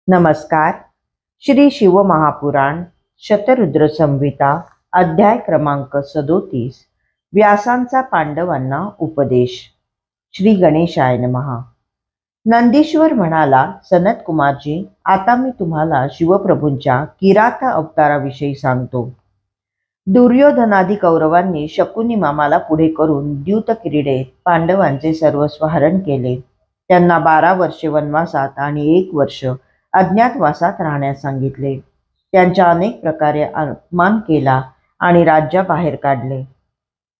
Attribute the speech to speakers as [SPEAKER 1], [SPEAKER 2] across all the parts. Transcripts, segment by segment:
[SPEAKER 1] नमस्कार. श्री शिव महापुराण शतरुद्र संहिता अध्याय क्रमांक 37. व्यासांचा पांडवांना उपदेश. श्री गणेशाय नमः. नंदीश्वर म्हणाला, सनत कुमारजी, आता मी तुम्हाला शिवप्रभूंच्या किरात अवताराविषयी सांगतो. दुर्योधनादी कौरवांनी शकुनी मामाला पुढे करून द्यूत क्रीडेत पांडवांचे सर्वस्व हरण केले. त्यांना 12 वर्षे वनवासात आणि 1 वर्ष अज्ञातवासात राहण्यास सांगितले. त्यांच्या अनेक प्रकारे अपमान केला आणि राज्याबाहेर काढले.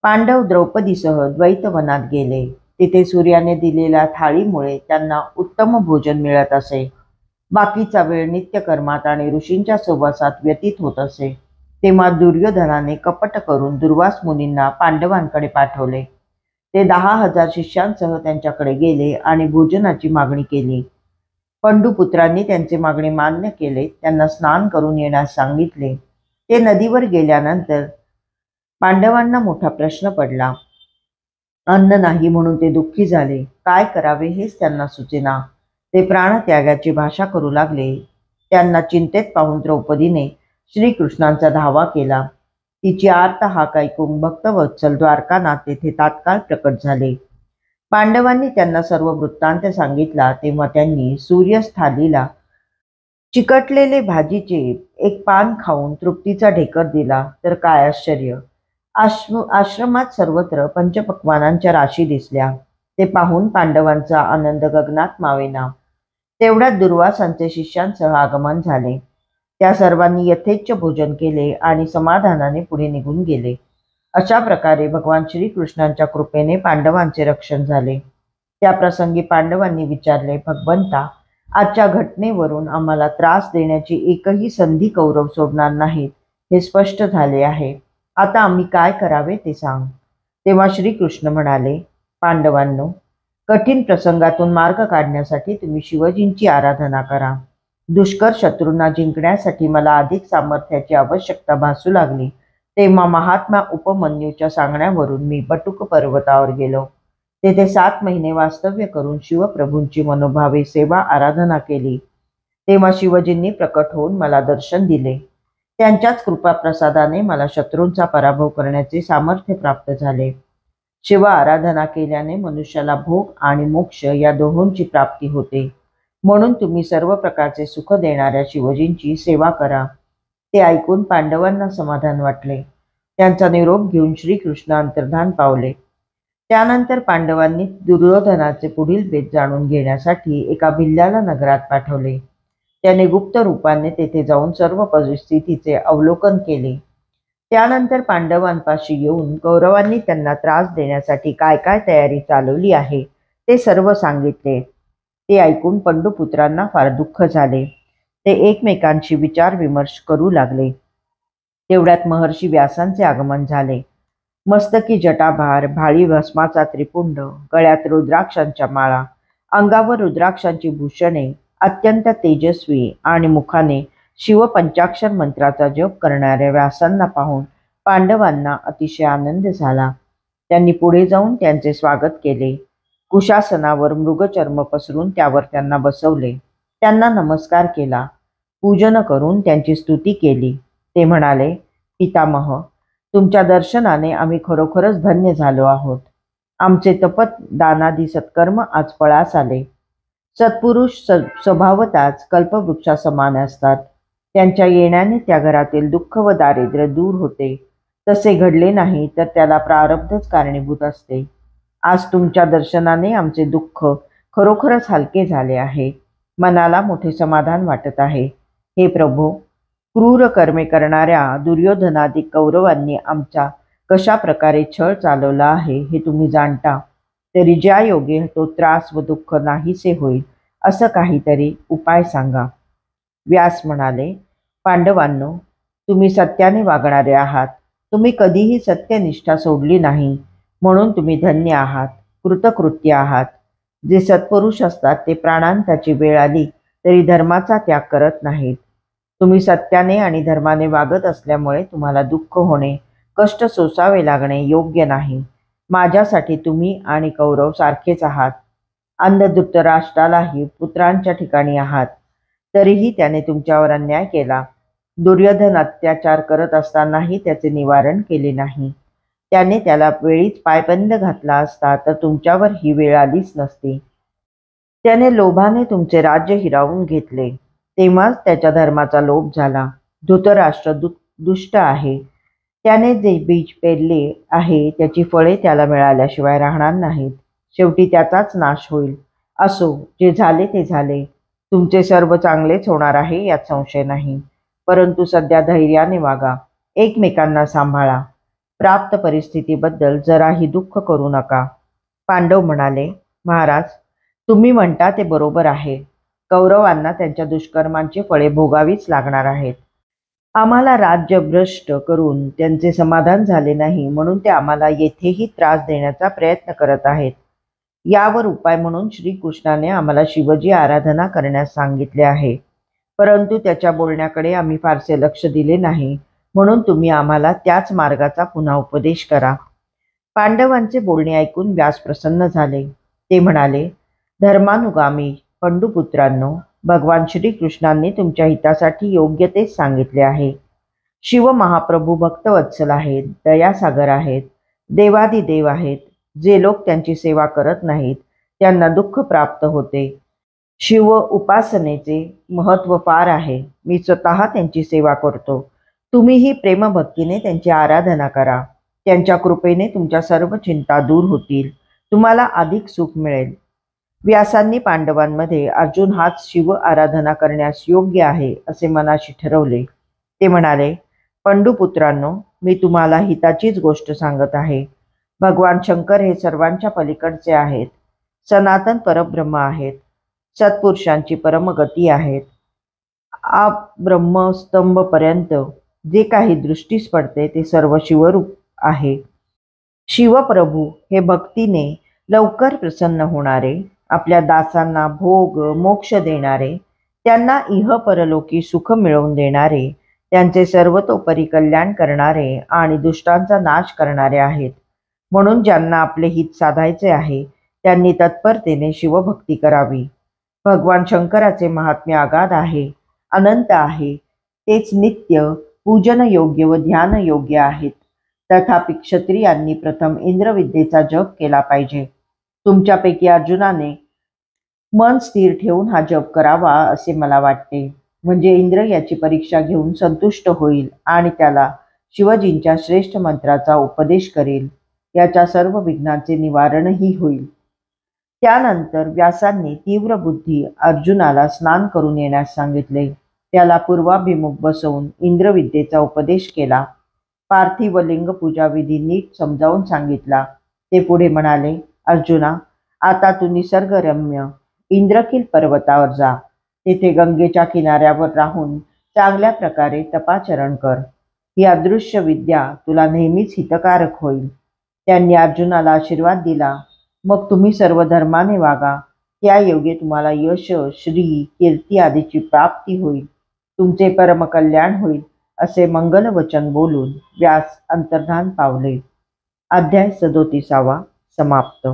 [SPEAKER 1] पांडव द्रौपदीसह द्वैतवनात गेले. तिथे सूर्याने दिलेल्या थाळीमुळे त्यांना उत्तम भोजन मिळत असे. बाकीचा वेळ नित्यकर्मात आणि ऋषींच्या सहवासात व्यतीत होत असे. तेव्हा दुर्योधनाने कपट करून दुर्वास मुनींना पांडवांकडे पाठवले. ते 10,000 शिष्यांसह त्यांच्याकडे गेले आणि भोजनाची मागणी केली. पंडुपुत्रांनी त्यांचे मागणे मान्य केले. त्यांना स्नान करून येण्यास सांगितले. ते नदीवर गेल्यानंतर पांडवांना मोठा प्रश्न पडला. अन्न नाही म्हणून ते दुःखी झाले. काय करावे हेच त्यांना सुचेना. ते प्राणत्यागाची भाषा करू लागले. त्यांना चिंतेत पाहून द्रौपदीने श्रीकृष्णांचा धावा केला. तिची आर्त हाक ऐकून भक्तवत्सल द्वारकानाथ तेथे तात्काळ प्रकट झाले. पांडवांनी त्यांना सर्व वृत्तांत सांगितला. तेव्हा त्यांनी सूर्यस्थालीला चिकटलेले भाजीचे एक पान खाऊन तृप्तीचा ढेकर दिला. तर काय आश्चर्य! आश्रमात सर्वत्र पंचपक्वानांच्या राशी दिसल्या. ते पाहून पांडवांचा आनंद गगनात मावेना. तेवढ्यात दुर्वासांचे शिष्यांसह आगमन झाले. त्या सर्वांनी यथेच्छ भोजन केले आणि समाधानाने पुढे निघून गेले. अशा प्रकारे भगवान श्रीकृष्णांच्या कृपेने पांडवांचे रक्षण झाले. त्या प्रसंगी पांडवांनी विचारले, भगवंता, आजच्या घटनेवरून आम्हाला त्रास देण्याची एकही संधी कौरव सोडणार नाहीत हे स्पष्ट झाले आहे. आता आम्ही काय करावे ते सांग. तेव्हा श्रीकृष्ण म्हणाले, पांडवांनो, कठीण प्रसंगातून मार्ग काढण्यासाठी तुम्ही शिवजींची आराधना करा. दुष्कर शत्रूंना जिंकण्यासाठी मला अधिक सामर्थ्याची आवश्यकता भासू लागली. तेव्हा महात्मा उपमन्यूच्या सांगण्यावरून मी बटुक पर्वतावर गेलो. तेथे 7 महिने वास्तव्य करून शिवप्रभूंची मनोभावे सेवा आराधना केली. तेव्हा शिवजींनी प्रकट होऊन मला दर्शन दिले. त्यांच्याच कृपाप्रसादाने मला शत्रूंचा पराभव करण्याचे सामर्थ्य प्राप्त झाले. शिव आराधना केल्याने मनुष्याला भोग आणि मोक्ष या दोहोंची प्राप्ती होते. म्हणून तुम्ही सर्व प्रकारचे सुख देणाऱ्या शिवजींची सेवा करा. ते ऐकून पांडवांना समाधान वाटले. त्यांचा निरोप घेऊन श्रीकृष्ण अंतर्धान पावले. त्यानंतर पांडवांनी दुर्योधनाचे पुढील भेद जाणून घेण्यासाठी एका भिल्लाला नगरात पाठवले. त्याने गुप्त रूपाने तेथे जाऊन सर्व परिस्थितीचे अवलोकन केले. त्यानंतर पांडवांपाशी येऊन कौरवांनी त्यांना त्रास देण्यासाठी काय काय तयारी चालवली आहे ते सर्व सांगितले. ते ऐकून पंडुपुत्रांना फार दुःख झाले. ते एकमेकांशी विचारविमर्श करू लागले. तेवढ्यात महर्षी व्यासांचे आगमन झाले. मस्तकी जटाभार, भाळी भस्माचा त्रिपुंड, गळ्यात रुद्राक्षांच्या माळा, अंगावर रुद्राक्षांची भूषणे, अत्यंत तेजस्वी आणि मुखाने शिवपंचाक्षर मंत्राचा जप करणाऱ्या व्यासांना पाहून पांडवांना अतिशय आनंद झाला. त्यांनी पुढे जाऊन त्यांचे स्वागत केले. कुशासनावर मृगचर्म पसरून त्यावर त्यांना बसवले. त्यांना नमस्कार केला. पूजन करून त्यांची स्तुती केली. ते म्हणाले, पितामह, तुमच्या दर्शनाने आम्ही खरोखरच धन्य झालो आहोत. आमचे तपत दानादी सत्कर्म आज फळास आले. सत्पुरुष स्वभावताच कल्पवृक्षासमान असतात. त्यांच्या येण्याने त्या घरातील दुःख व दारिद्र्य दूर होते. तसे घडले नाही तर त्याला प्रारब्धच कारणीभूत असते. आज तुमच्या दर्शनाने आमचे दुःख खरोखरच हलके झाले आहे. मनाला मोठे समाधान वाटत आहे. हे प्रभो, क्रूर कर्मे करणाऱ्या दुर्योधनादी कौरवांनी आमचा कशा प्रकारे छळ चालवला आहे हे तुम्ही जाणता. तरी ज्या योगे तो त्रास व दुःख नाहीसे होईल असं काहीतरी उपाय सांगा. व्यास म्हणाले, पांडवांनो, तुम्ही सत्याने वागणारे आहात. तुम्ही कधीही सत्यनिष्ठा सोडली नाही, म्हणून तुम्ही धन्य आहात, कृतकृत्य आहात. जे सत्पुरुष असतात ते प्राणांताची वेळ आली तरी धर्माचा त्याग करत नाहीत. तुम्ही सत्याने आणि धर्माने वागत असल्यामुळे तुम्हाला दुःख होणे, कष्ट सोसावे लागणे योग्य नाही. माझ्यासाठी तुम्ही आणि कौरव सारखेच आहात. अंध धृतराष्ट्रालाही पुत्रांच्या ठिकाणी आहात. तरीही त्याने तुमच्यावर अन्याय केला. दुर्योधन अत्याचार करत असतानाही त्याचे निवारण केले नाही. त्याने त्याला वेळीच पायबंद घातला असता तर तुमच्यावर ही वेळ आलीच नसती. त्याने लोभाने तुमचे राज्य हिरावून घेतले, तेव्हाच त्याच्या धर्माचा लोप झाला. धृतराष्ट्र दुष्ट आहे. त्याने जे बीज पेरले आहे त्याची फळे त्याला मिळाल्याशिवाय राहणार नाहीत. शेवटी त्याचाच नाश होईल. असो, जे झाले ते झाले. तुमचे सर्व चांगलेच होणार आहे यात संशय नाही. परंतु सध्या धैर्याने वागा. एकमेकांना सांभाळा. प्राप्त परिस्थितीबद्दल जराही दुःख करू नका. पांडव म्हणाले, महाराज, तुम्ही म्हणता ते बरोबर आहे. कौरवांना त्यांच्या दुष्कर्मांची फळे भोगावीच लागणार आहेत. आम्हाला राज्य भ्रष्ट करून त्यांचे समाधान झाले नाही, म्हणून ते आम्हाला येथेही त्रास देण्याचा प्रयत्न करत आहेत. यावर उपाय म्हणून श्रीकृष्णाने आम्हाला शिवजी आराधना करण्यास सांगितले आहे. परंतु त्याच्या बोलण्याकडे आम्ही फारसे लक्ष दिले नाही, म्हणून तुम्ही आम्हाला त्याच मार्गाचा पुन्हा उपदेश करा. पांडवांचे बोलणे ऐकून व्यास प्रसन्न झाले. ते म्हणाले, धर्मानुगामी पंडुपुत्रांनो, भगवान श्रीकृष्णांनी तुमच्या हितासाठी योग्य तेच सांगितले आहे. शिव महाप्रभू भक्तवत्सल आहेत, दयासागर आहेत, देवादिदेव आहेत. जे लोक त्यांची सेवा करत नाहीत त्यांना दुःख प्राप्त होते. शिव उपासनेचे महत्त्व फार आहे. मी स्वतः त्यांची सेवा करतो. तुम्हीही प्रेमभक्तीने त्यांची आराधना करा. त्यांच्या कृपेने तुमच्या सर्व चिंता दूर होतील. तुम्हाला अधिक सुख मिळेल. व्यासांनी पांडवांमध्ये अर्जुन हाच शिव आराधना करण्यास योग्य आहे असे मनाशी ठरवले. ते म्हणाले, पंडुपुत्रांनो, मी तुम्हाला हिताचीच गोष्ट सांगत आहे. भगवान शंकर हे सर्वांच्या पलीकडचे आहेत. सनातन परब्रह्म आहेत. सत्पुरुषांची परमगती आहेत. ब्रह्मस्तंभपर्यंत जे काही दृष्टीस पडते ते सर्व शिवरूप आहे. शिवप्रभू हे भक्तीने लवकर प्रसन्न होणारे, आपल्या दासांना भोग मोक्ष देणारे, त्यांना इह परलोकी सुख मिळवून देणारे, त्यांचे सर्वतोपरी कल्याण करणारे आणि दुष्टांचा नाश करणारे आहेत. म्हणून ज्यांना आपले हित साधायचे आहे त्यांनी तत्परतेने शिवभक्ती करावी. भगवान शंकराचे महात्म्य अगाध आहे, अनंत आहे. तेच नित्य पूजन योग्य व ध्यान योग्य आहेत. तथापि क्षत्रियांनी प्रथम इंद्रविद्येचा जप केला पाहिजे. तुमच्यापैकी अर्जुनाने मन स्थिर ठेवून हा जप करावा असे मला वाटते. म्हणजे इंद्र याची परीक्षा घेऊन संतुष्ट होईल आणि त्याला शिवजींच्या श्रेष्ठ मंत्राचा उपदेश करेल. याच्या सर्व विघ्नांचे निवारणही होईल. त्यानंतर व्यासांनी तीव्र बुद्धी अर्जुनाला स्नान करून येण्यास सांगितले. त्याला पूर्वाभिमुख बसवून इंद्रविद्येचा उपदेश केला. पार्थिव लिंग पूजा विधी नीट समजावून सांगितला. ते पुढे म्हणाले, अर्जुना, आता तू निसर्गरम्य इंद्रकील पर्वतावर जा. तेथे गंगेच्या किनाऱ्यावर राहून चांगल्या प्रकारे तपाचरण कर. ही अदृश्य विद्या तुला नेहमीच हितकारक होईल. त्यांनी अर्जुनाला आशीर्वाद दिला. मग तुम्ही सर्व धर्माने वागा. त्या योगे तुम्हाला यश, श्री, कीर्ती आदीची प्राप्ती होईल. तुमचे परमकल्याण होईल असे मंगलवचन बोलून व्यास अंतर्धान पावले. अध्याय 37 समाप्त.